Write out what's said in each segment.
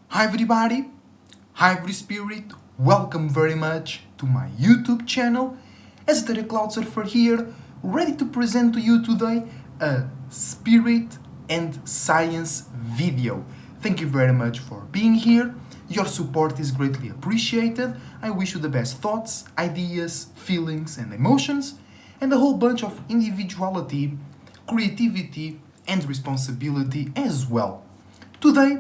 Hi everybody, hi every spirit, welcome very much to my YouTube channel. As the Cloud Surfer here, ready to present to you today a spirit and science video. Thank you very much for being here. Your support is greatly appreciated. I wish you the best thoughts, ideas, feelings and emotions, and a whole bunch of individuality, creativity and responsibility as well. Today,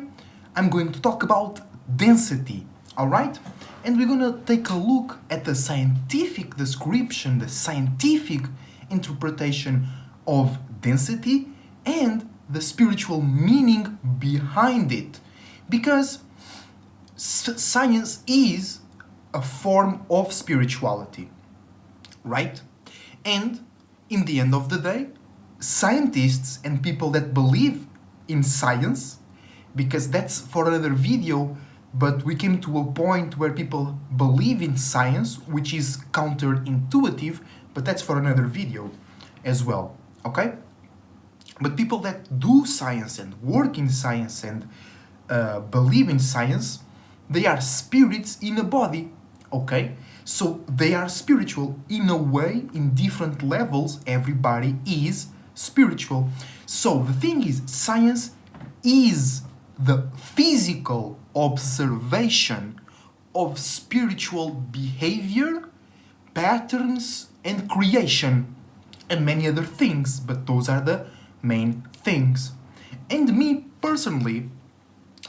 I'm going to talk about density, alright? And we're gonna take a look at the scientific description, the scientific interpretation of density and the spiritual meaning behind it. Because science is a form of spirituality, right? And in the end of the day, scientists and people that believe in science, because that's for another video, but we came to a point where people believe in science, which is counterintuitive, but that's for another video as well, okay? But people that do science and work in science and believe in science, they are spirits in a body, okay? So they are spiritual in a way, in different levels. Everybody is spiritual. So the thing is, science is the physical observation of spiritual behavior, patterns, and creation, and many other things, but those are the main things. And me personally,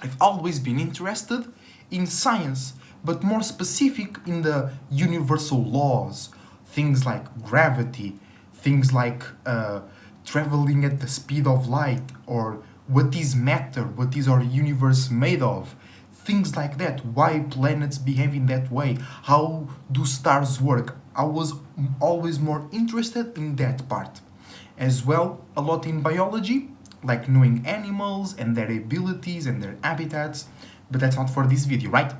I've always been interested in science, but more specific in the universal laws, things like gravity, things like traveling at the speed of light, or what is matter, what is our universe made of, things like that, why planets behave in that way, how do stars work. I was always more interested in that part. As well, a lot in biology, like knowing animals and their abilities and their habitats, but that's not for this video, right?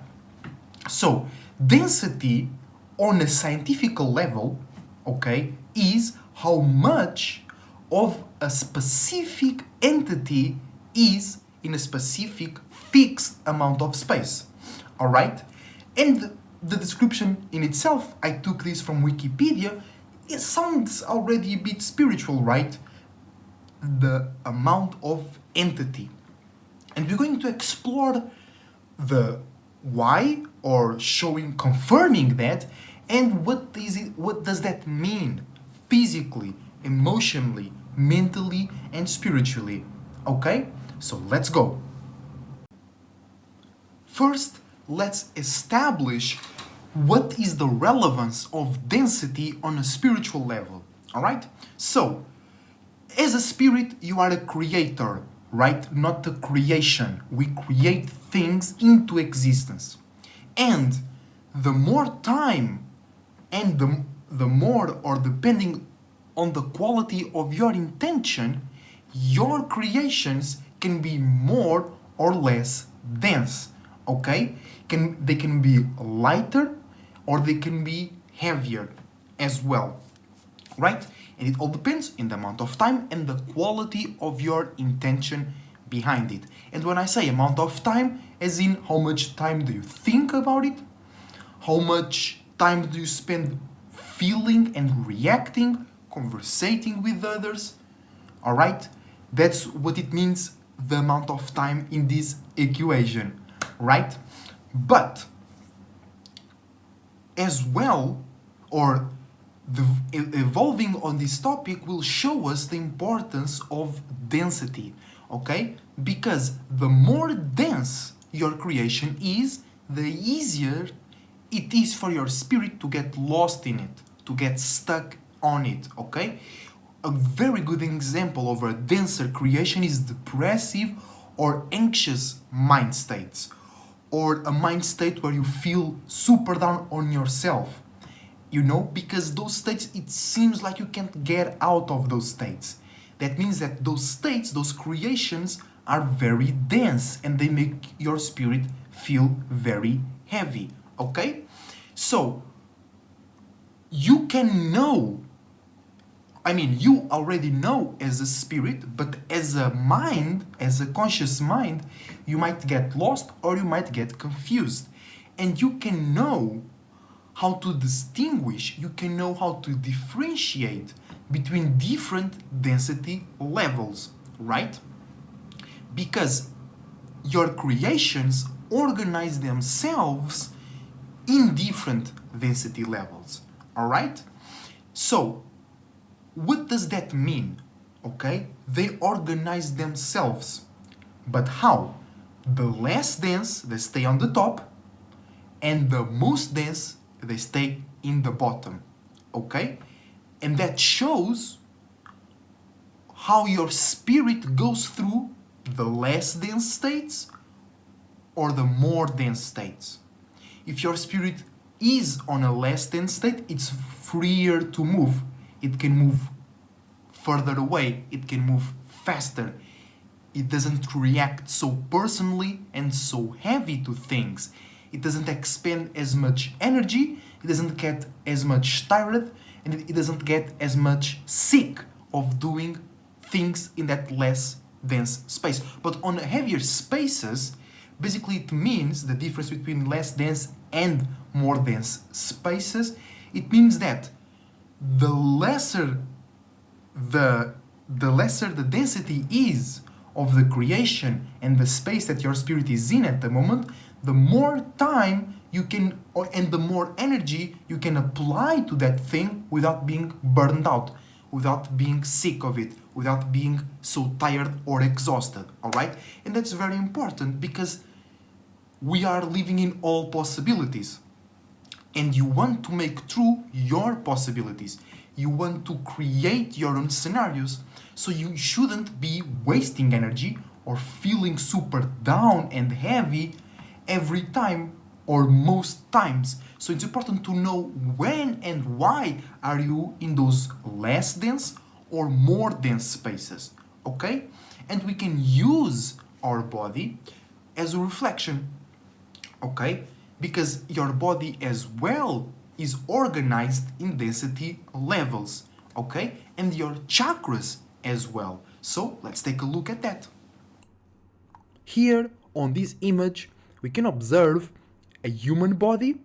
So, density on a scientific level, okay, is how much of a specific entity is in a specific fixed amount of space, all right? And the description in itself, I took this from Wikipedia, it sounds already a bit spiritual, right? The amount of entity. And we're going to explore the why, or confirming that, and what does that mean physically, emotionally, mentally, and spiritually. Okay? So let's go. First, let's establish what is the relevance of density on a spiritual level. Alright? So, as a spirit, you are a creator, right? Not a creation. We create things into existence. And the more time and the more, or depending on the quality of your intention, your creations can be more or less dense, okay? They can be lighter or they can be heavier as well, right? And it all depends in the amount of time and the quality of your intention behind it. And when I say amount of time, as in how much time do you think about it? How much time do you spend feeling and reacting, conversating with others? All right? That's what it means, the amount of time in this equation, right? But as well, or evolving on this topic will show us the importance of density, okay? Because the more dense your creation is, the easier it is for your spirit to get lost in it, to get stuck on it, okay? A very good example of a denser creation is depressive or anxious mind states, or a mind state where you feel super down on yourself, you know, because those states, it seems like you can't get out of those states. That means that those states, those creations are very dense and they make your spirit feel very heavy, okay? So, you can know I mean, you already know as a spirit, but as a mind, as a conscious mind, you might get lost or you might get confused. And you can know how to distinguish, you can know how to differentiate between different density levels, right? Because your creations organize themselves in different density levels, all right? So, what does that mean? Okay, they organize themselves, but how? The less dense they stay on the top, and the most dense they stay in the bottom. Okay, and that shows how your spirit goes through the less dense states or the more dense states. If your spirit is on a less dense state, it's freer to move. It can move further away, it can move faster. It doesn't react so personally and so heavy to things. It doesn't expend as much energy, it doesn't get as much tired, and it doesn't get as much sick of doing things in that less dense space. But on heavier spaces, basically it means the difference between less dense and more dense spaces. It means that the lesser the density is of the creation and the space that your spirit is in at the moment, the more time you can and the more energy you can apply to that thing without being burned out, without being sick of it, without being so tired or exhausted, all right? And that's very important because we are living in all possibilities. And you want to make true your possibilities. You want to create your own scenarios. So you shouldn't be wasting energy or feeling super down and heavy every time or most times. So it's important to know when and why are you in those less dense or more dense spaces, okay? And we can use our body as a reflection, okay? Because your body as well is organized in density levels, okay? And your chakras as well. So let's take a look at that. Here on this image, we can observe a human body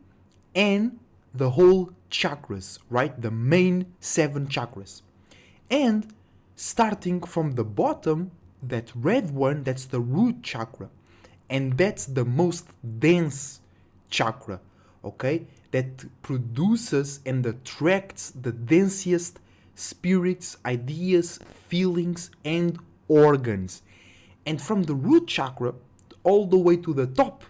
and the whole chakras, right? The main 7 chakras. And starting from the bottom, that red one, that's the root chakra. And that's the most dense chakra, okay? That produces and attracts the densest spirits, ideas, feelings, and organs. And from the root chakra all the way to the top,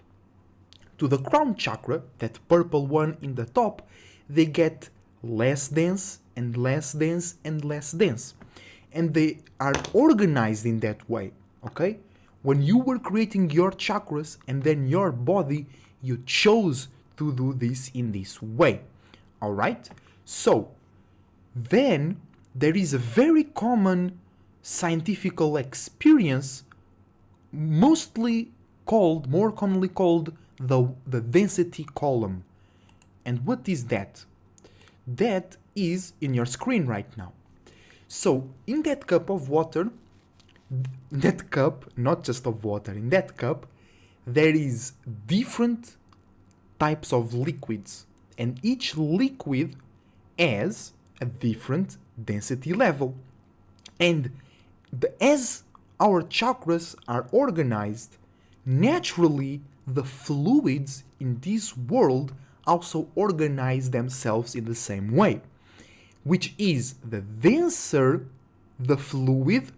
to the crown chakra, that purple one in the top, they get less dense and less dense and less dense. And they are organized in that way, okay? When you were creating your chakras and then your body, you chose to do this in this way, all right? So then there is a very common scientific experience, more commonly called the density column. And what is that? That is in your screen right now. So in that cup of water, that cup, not just of water, in that cup, there is different types of liquids, and each liquid has a different density level. And as our chakras are organized, naturally the fluids in this world also organize themselves in the same way, which is the denser the fluid,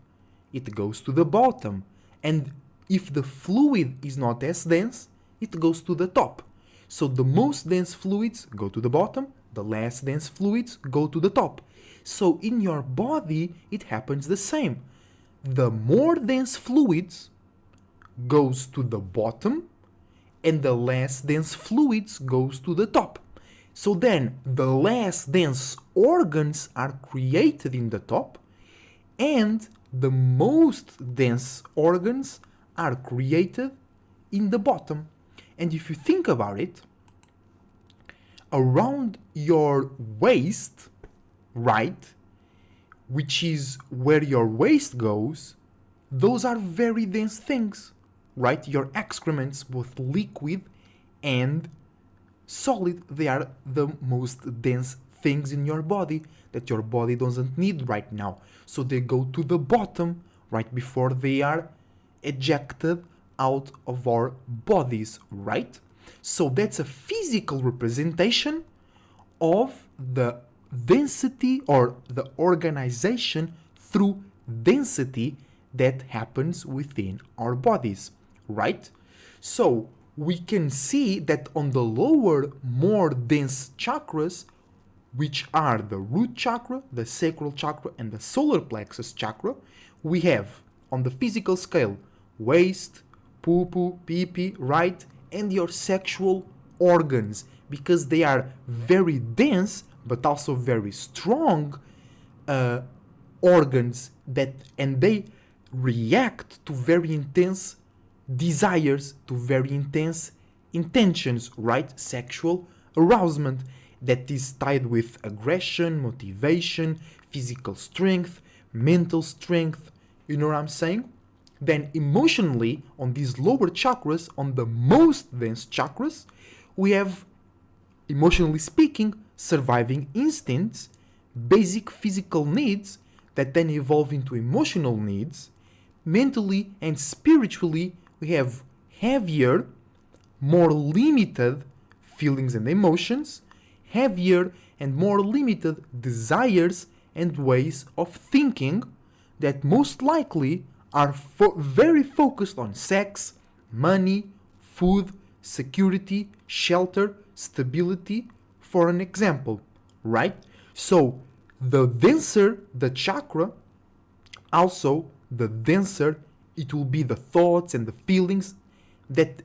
it goes to the bottom, and if the fluid is not as dense, it goes to the top. So the most dense fluids go to the bottom, the less dense fluids go to the top. So in your body, it happens the same. The more dense fluids goes to the bottom, and the less dense fluids goes to the top. So then the less dense organs are created in the top, and the most dense organs are created in the bottom. And if you think about it, around your waist, right, which is where your waste goes, those are very dense things, right? Your excrements, both liquid and solid, they are the most dense things in your body that your body doesn't need right now. So they go to the bottom right before they are ejected out of our bodies, right? So that's a physical representation of the density or the organization through density that happens within our bodies, right? So we can see that on the lower, more dense chakras, which are the root chakra, the sacral chakra, and the solar plexus chakra, we have on the physical scale waist, poo-poo, pee-pee, right? And your sexual organs, because they are very dense but also very strong organs and they react to very intense desires, to very intense intentions, right? Sexual arousement that is tied with aggression, motivation, physical strength, mental strength. You know what I'm saying? Then emotionally, on these lower chakras, on the most dense chakras, we have, emotionally speaking, surviving instincts, basic physical needs that then evolve into emotional needs. Mentally and spiritually, we have heavier, more limited feelings and emotions, heavier and more limited desires and ways of thinking that most likely are very focused on sex, money, food, security, shelter, stability, for an example, right? So the denser the chakra, also the denser it will be the thoughts and the feelings that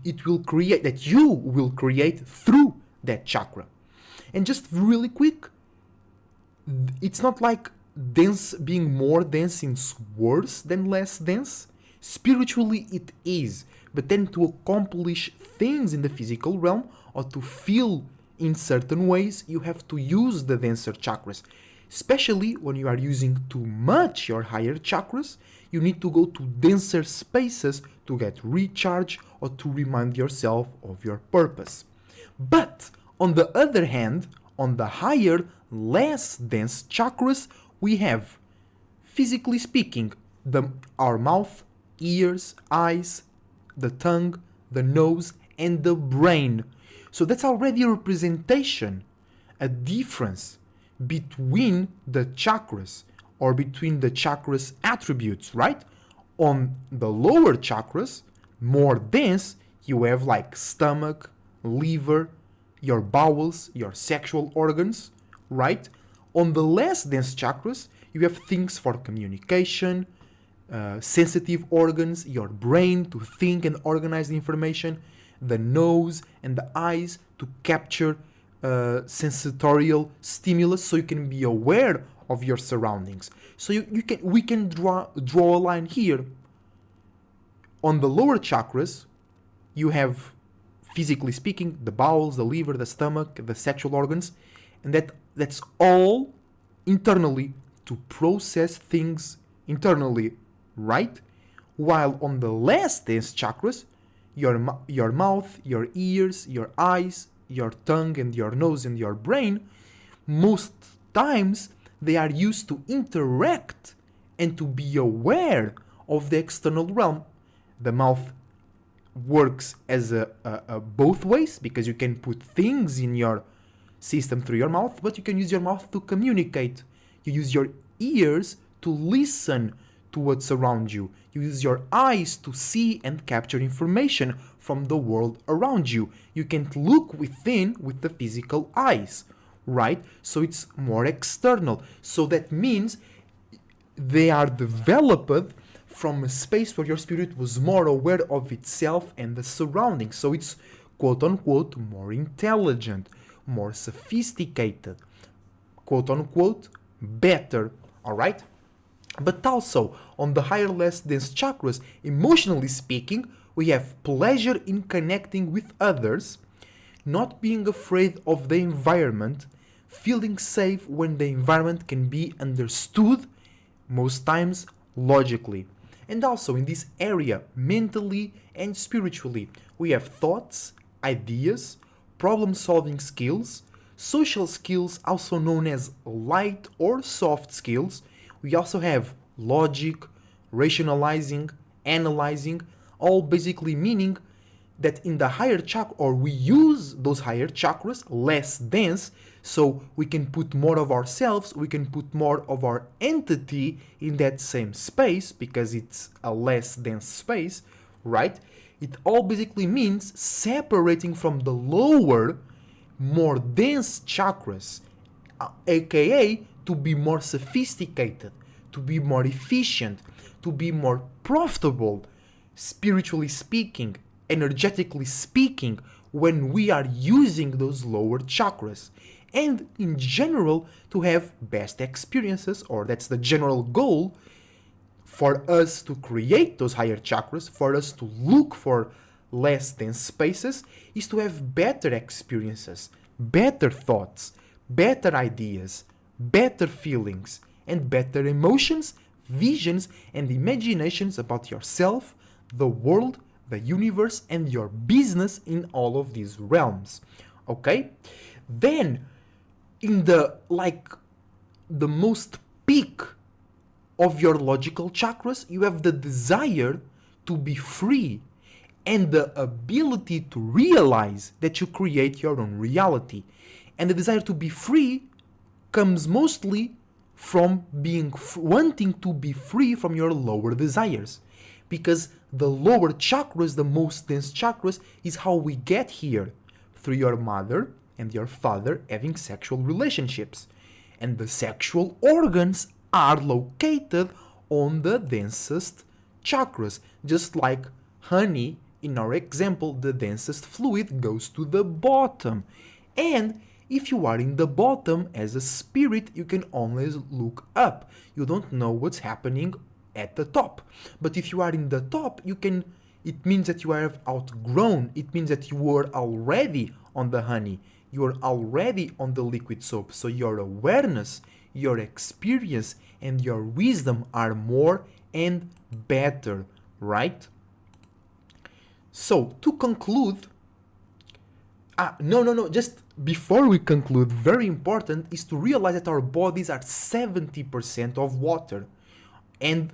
it will create, that you will create through that chakra. And just really quick, it's not like dense being more dense is worse than less dense. Spiritually it is, but then to accomplish things in the physical realm or to feel in certain ways, you have to use the denser chakras. Especially when you are using too much your higher chakras, you need to go to denser spaces to get recharge or to remind yourself of your purpose. But on the other hand, on the higher, less dense chakras, we have, physically speaking, our mouth, ears, eyes, the tongue, the nose, and the brain. So that's already a representation, a difference between the chakras or between the chakras attributes, right? On the lower chakras, more dense, you have like stomach, liver, your bowels, your sexual organs, right? On the less dense chakras, you have things for communication, sensitive organs, your brain to think and organize the information, the nose and the eyes to capture sensorial stimulus so you can be aware of your surroundings. So we can draw a line here. On the lower chakras, you have, physically speaking, the bowels, the liver, the stomach, the sexual organs, and that's all internally to process things internally, right? While on the less dense chakras, your mouth, your ears, your eyes, your tongue, and your nose and your brain, most times they are used to interact and to be aware of the external realm. The mouth works as a both ways because you can put things in your system through your mouth, but you can use your mouth to communicate. You use your ears to listen to what's around you. You use your eyes to see and capture information from the world around you. You can't look within with the physical eyes, right? So it's more external. So that means they are developed from a space where your spirit was more aware of itself and the surroundings. So it's quote unquote more intelligent, more sophisticated, quote unquote better, all right? But also on the higher, less dense chakras, emotionally speaking, we have pleasure in connecting with others, not being afraid of the environment, feeling safe when the environment can be understood, most times logically. And also in this area, mentally and spiritually, we have thoughts, ideas, problem solving skills, social skills, also known as light or soft skills. We also have logic, rationalizing, analyzing, all basically meaning that in the higher chakra, or we use those higher chakras less dense, so we can put more of ourselves, we can put more of our entity in that same space because it's a less dense space, right? It all basically means separating from the lower, more dense chakras, aka to be more sophisticated, to be more efficient, to be more profitable, spiritually speaking, energetically speaking, when we are using those lower chakras. And in general, to have best experiences, or that's the general goal for us to create those higher chakras, for us to look for less dense spaces, is to have better experiences, better thoughts, better ideas, better feelings, and better emotions, visions, and imaginations about yourself, the world, the universe, and your business in all of these realms. Okay? Then, in the most peak of your logical chakras, you have the desire to be free and the ability to realize that you create your own reality. And the desire to be free comes mostly from wanting to be free from your lower desires, because the lower chakras, the most dense chakras, is how we get here, through your mother and your father having sexual relationships, and the sexual organs are located on the densest chakras, just like honey. In our example, the densest fluid goes to the bottom, and if you are in the bottom as a spirit, you can always look up. You don't know what's happening at the top. But if you are in the top, it means that you have outgrown. It means that you were already on the honey. You are already on the liquid soap. So your awareness, your experience, and your wisdom are more and better, right? So to conclude, just before we conclude, very important is to realize that our bodies are 70% of water and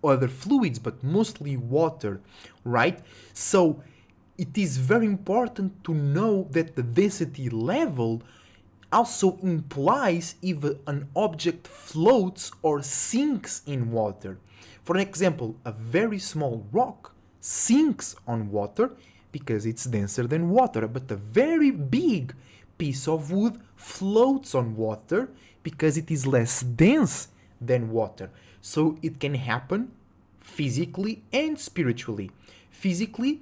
other fluids, but mostly water, right? So it is very important to know that the density level also implies if an object floats or sinks in water. For an example, a very small rock sinks on water because it's denser than water, but a very big piece of wood floats on water because it is less dense than water. So it can happen physically and spiritually. Physically,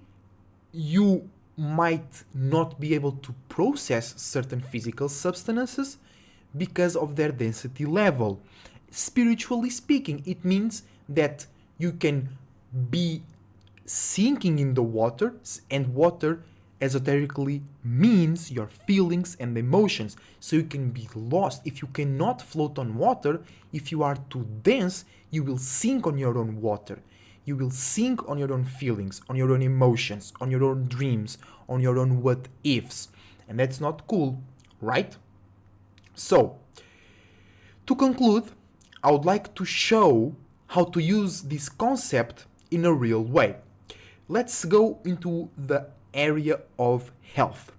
you might not be able to process certain physical substances because of their density level. Spiritually speaking, it means that you can be sinking in the water, and water esoterically means your feelings and emotions. So you can be lost. If you cannot float on water, if you are too dense, you will sink on your own water. You will sink on your own feelings, on your own emotions, on your own dreams, on your own what ifs. And that's not cool, right? So, to conclude, I would like to show how to use this concept in a real way. Let's go into the area of health.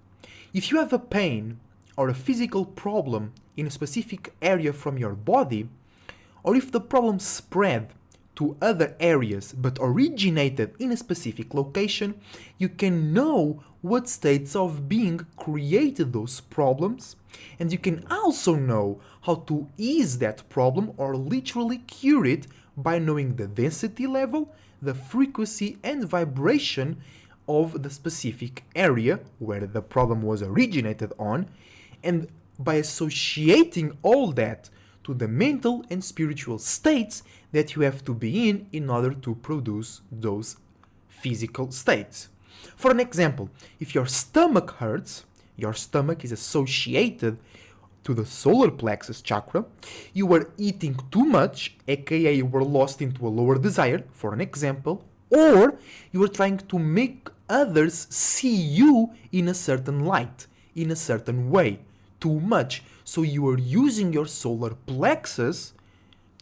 If you have a pain or a physical problem in a specific area from your body, or if the problem spread to other areas but originated in a specific location, you can know what states of being created those problems, and you can also know how to ease that problem or literally cure it by knowing the density level, the frequency and vibration of the specific area where the problem was originated on, and by associating all that to the mental and spiritual states that you have to be in order to produce those physical states. For an example, if your stomach hurts, your stomach is associated to the solar plexus chakra, you were eating too much, aka you were lost into a lower desire, for an example, or you were trying to make others see you in a certain light, in a certain way, too much. So you were using your solar plexus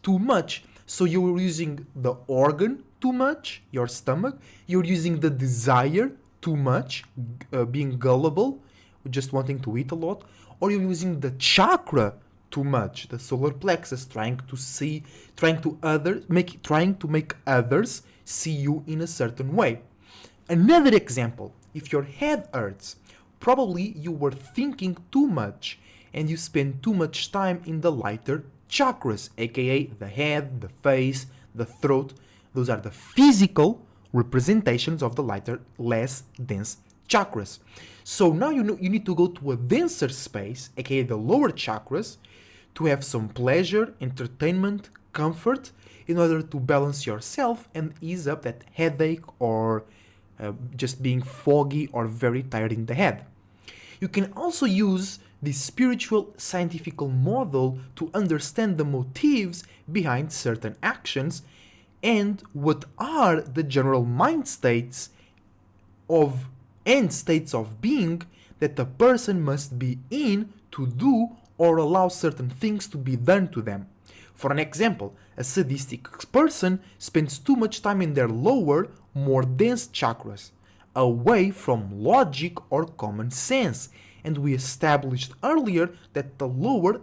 too much. So you were using the organ too much, your stomach, you're using the desire too much, being gullible, just wanting to eat a lot, or you're using the chakra too much, the solar plexus, trying to make others see you in a certain way. Another example, if your head hurts, probably you were thinking too much and you spend too much time in the lighter chakras, aka the head, the face, the throat. Those are the physical representations of the lighter, less dense chakras. So now you need to go to a denser space, aka the lower chakras, to have some pleasure, entertainment, comfort, in order to balance yourself and ease up that headache or just being foggy or very tired in the head. You can also use this spiritual scientific model to understand the motives behind certain actions and what are the general mind states of and states of being that a person must be in to do or allow certain things to be done to them. For an example, a sadistic person spends too much time in their lower, more dense chakras, away from logic or common sense. And we established earlier that the lower,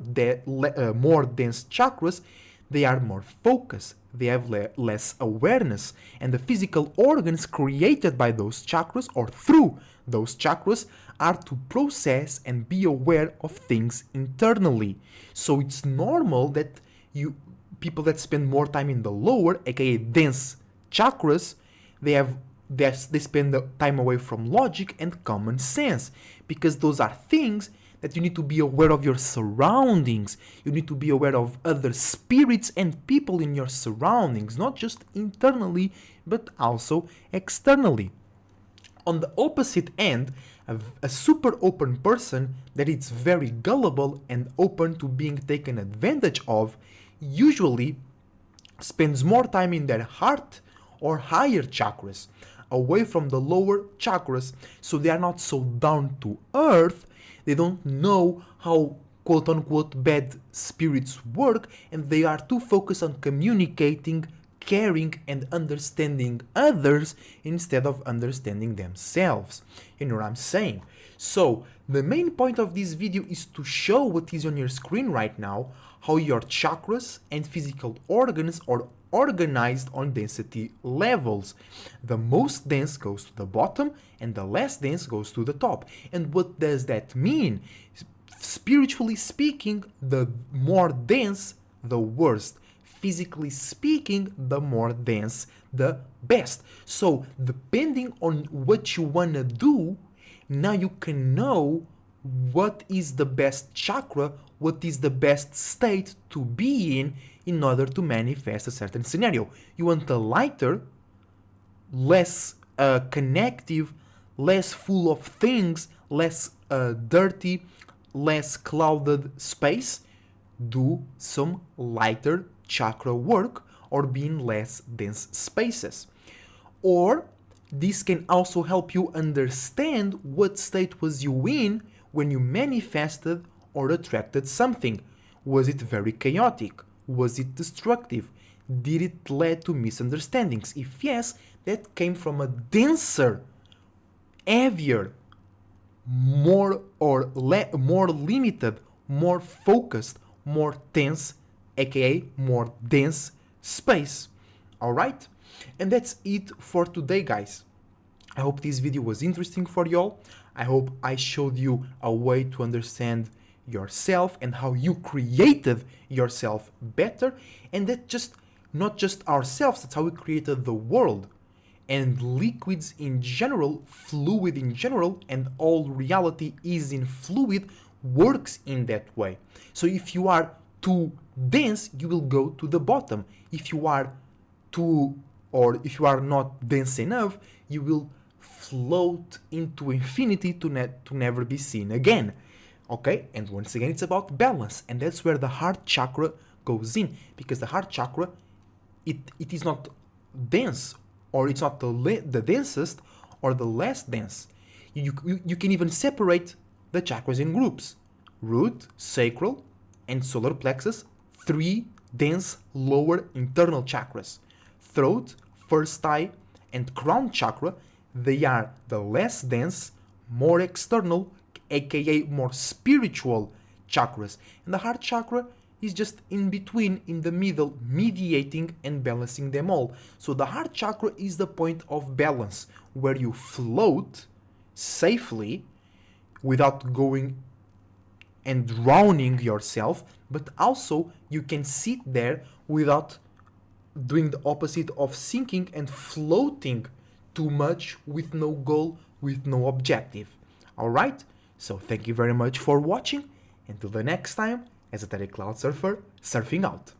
more dense chakras, they are more focused, they have less awareness, and the physical organs created by those chakras or through those chakras are to process and be aware of things internally. So it's normal that people that spend more time in the lower, aka dense chakras, they spend the time away from logic and common sense, because those are things that you need to be aware of your surroundings. You need to be aware of other spirits and people in your surroundings, not just internally, but also externally. On the opposite end, a super open person that is very gullible and open to being taken advantage of usually spends more time in their heart or higher chakras, away from the lower chakras, so they are not so down to earth. They don't know how quote unquote bad spirits work, and they are too focused on communicating, caring, and understanding others instead of understanding themselves. You know what I'm saying? So the main point of this video is to show what is on your screen right now, how your chakras and physical organs are organized on density levels. The most dense goes to the bottom and the less dense goes to the top. And what does that mean? Spiritually speaking, the more dense, the worst. Physically speaking, the more dense, the best. So depending on what you want to do, now you can know what is the best chakra, what is the best state to be in order to manifest a certain scenario. You want a lighter, less connective, less full of things, less dirty, less clouded space. Do some lighter chakra work or be in less dense spaces. Or this can also help you understand what state was you in when you manifested or attracted something. Was it very chaotic? Was it destructive? Did it lead to misunderstandings? If yes, that came from a denser, heavier, more limited, more focused, more tense, aka more dense space. Alright? And that's it for today, guys. I hope this video was interesting for y'all. I hope I showed you a way to understand yourself and how you created yourself better, and that not just ourselves, that's how we created the world and liquids in general, fluid in general, and all reality is in fluid, works in that way. So if you are too dense, you will go to the bottom. If you are not dense enough, you will float into infinity to never be seen again. Okay, and once again, it's about balance, and that's where the heart chakra goes in, because the heart chakra, it is not dense, or it's not the densest or the less dense. You can even separate the chakras in groups: root, sacral, and solar plexus, three dense lower internal chakras. Throat, first eye, and crown chakra, they are the less dense, more external, aka more spiritual chakras. And the heart chakra is just in between, in the middle, mediating and balancing them all. So the heart chakra is the point of balance, where you float safely without going and drowning yourself, but also you can sit there without doing the opposite of sinking and floating too much with no goal, with no objective. Alright? So thank you very much for watching. Until the next time, Esoteric Cloud Surfer, surfing out.